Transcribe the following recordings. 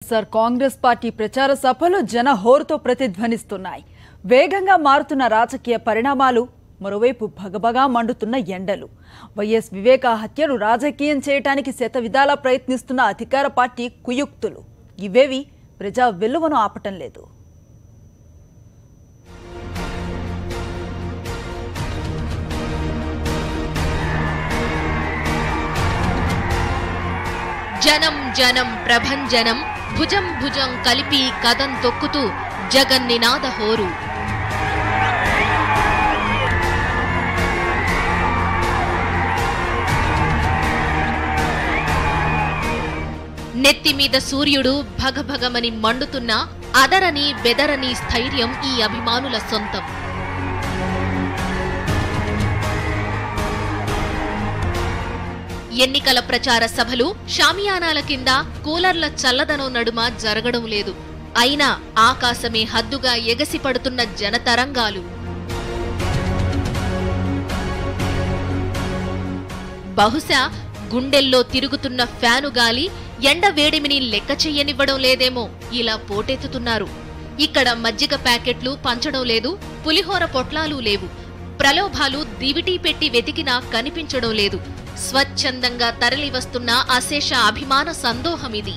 Congress party ప్రచార సభలు జన హోరుతో ప్రతిధ్వనిస్తున్నాయి. వేగంగా మారుతున్న రాజకీయ పరిణామాలు, మరోవైపు భగభగా మండుతున్న ఎండలు. వైఎస్ వివేక హత్యను రాజకీయం చేయడానికి శతవిధాలా ప్రయత్నిస్తున్న అధికార పార్టీ కుయుక్తులు ఇవేవి ప్రజా వెల్లువను ఆపటం లేదు. జనం జనం ప్రభంజనం భుజం భుజం కలిపి కదం తొక్కుతూ జగన్ నినాద హోరు. నెత్తిమీద సూర్యుడు భగభగమని మండుతున్న అదరని బెదరని స్థైర్యం ఈ అభిమానుల సొంతం. ఎన్నికల ప్రచార సభలు షామియానాల కింద కూలర్ల చల్లదనం నడుమ జరగడం లేదు. అయినా ఆకాశమే హద్దుగా ఎగసిపడుతున్న జనతరంగాలు. బహుశా గుండెల్లో తిరుగుతున్న ఫ్యాను గాలి ఎండ వేడిమిని లెక్క చెయ్యనివ్వడం లేదేమో ఇలా పోటెత్తుతున్నారు. ఇక్కడ మజ్జిగ ప్యాకెట్లు పంచడం లేదు, పులిహోర పొట్లాలు లేవు. ప్రలోభాలు దివిటీ పెట్టి వెతికినా కనిపించడం లేదు. స్వచ్ఛందంగా తరలివస్తున్న అశేష అభిమాన సందోహమిది.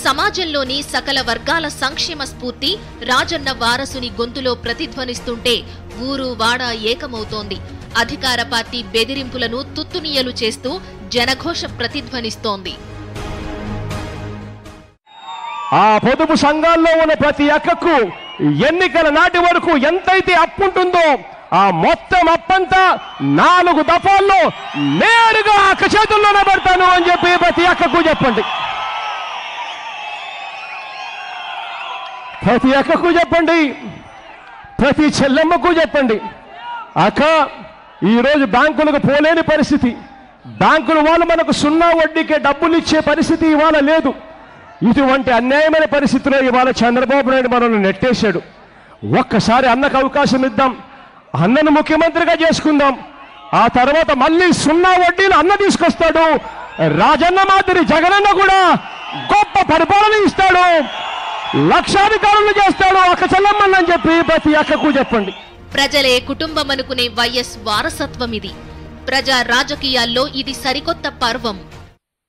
సమాజంలోని సకల వర్గాల సంక్షేమ స్ఫూర్తి రాజన్న వారసుని గొంతులో ప్రతిధ్వనిస్తుంటే ఊరు వాడ ఏకమవుతోంది. అధికార పార్టీ బెదిరింపులను తుత్తునియలు చేస్తూ జనఘోష ప్రతిధ్వనిస్తోంది. ఆ పొదుపు సంఘాల్లో ఉన్న ప్రతి అక్కకు ఎన్నికల నాటి వరకు ఎంతైతే అప్పుంటుందో ఆ మొత్తం అప్పంతా 4 దఫాల్లో నేరుగా అక్క చేతుల్లోనే పెడతాను అని చెప్పి ప్రతి అక్కకు చెప్పండి. ప్రతి అక్కకు చెప్పండి, ప్రతి చెల్లెమ్మకు చెప్పండి. అక్క, ఈరోజు బ్యాంకులకు పోలేని పరిస్థితి. బ్యాంకుల వాళ్ళు మనకు 0 వడ్డీకే డబ్బులు ఇచ్చే పరిస్థితి ఇవాళ లేదు. ఇటువంటి అన్యాయమైన పరిస్థితిలో ఇవాళ చంద్రబాబు నాయుడు మనల్ని నెట్టేశాడు. ఒక్కసారి అన్నకు అవకాశం ఇద్దాం, అన్నను ముఖ్యమంత్రిగా చేసుకుందాం. ఆ తర్వాత మళ్ళీ 0 వడ్డీలు అన్న తీసుకొస్తాడు. రాజన్న మాదిరి జగనన్న కూడా గొప్ప పరిపాలన ఇస్తాడు, లక్షాధికారులు చేస్తాడు అక్క చెల్లమ్మని చెప్పి ప్రతి అక్కకు చెప్పండి. ప్రజలే కుటుంబం అనుకునే వైఎస్ వారసత్వం ఇది. ప్రజా రాజకీయాల్లో ఇది సరికొత్త పర్వం.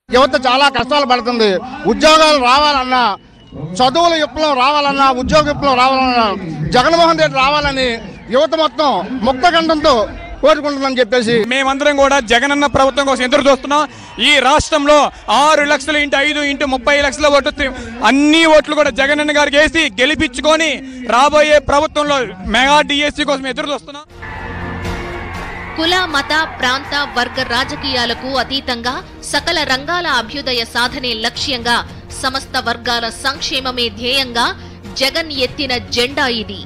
యువత చాలా కష్టాలు పడుతుంది. ఉద్యోగాలు రావాలన్నా, చదువుల విప్లవం రావాలన్నా, ఉద్యోగ విప్లవం రావాలన్నా, జగన్మోహన్ రెడ్డి రావాలని యువత మొత్తం ముక్తకంఠంతో కోరుకుంటుందని చెప్పేసి మేమందరం కూడా జగనన్న ప్రభుత్వం కోసం ఎదురు చూస్తున్నాం. ఈ రాష్ట్రంలో 6 లక్షలు × 5 × 30 లక్షల ఓట్లు, అన్ని ఓట్లు కూడా జగనన్న గారికి వేసి గెలిపించుకొని రాబోయే ప్రభుత్వంలో మెగా డిఎస్సీ కోసం ఎదురు చూస్తున్నాం. కుల మత ప్రాంత వర్గ రాజకీయాలకు అతీతంగా సకల రంగాల అభ్యుదయ సాధనే లక్ష్యంగా, సమస్త వర్గాల సంక్షేమమే ధ్యేయంగా జగన్ ఎత్తిన జెండా ఇది.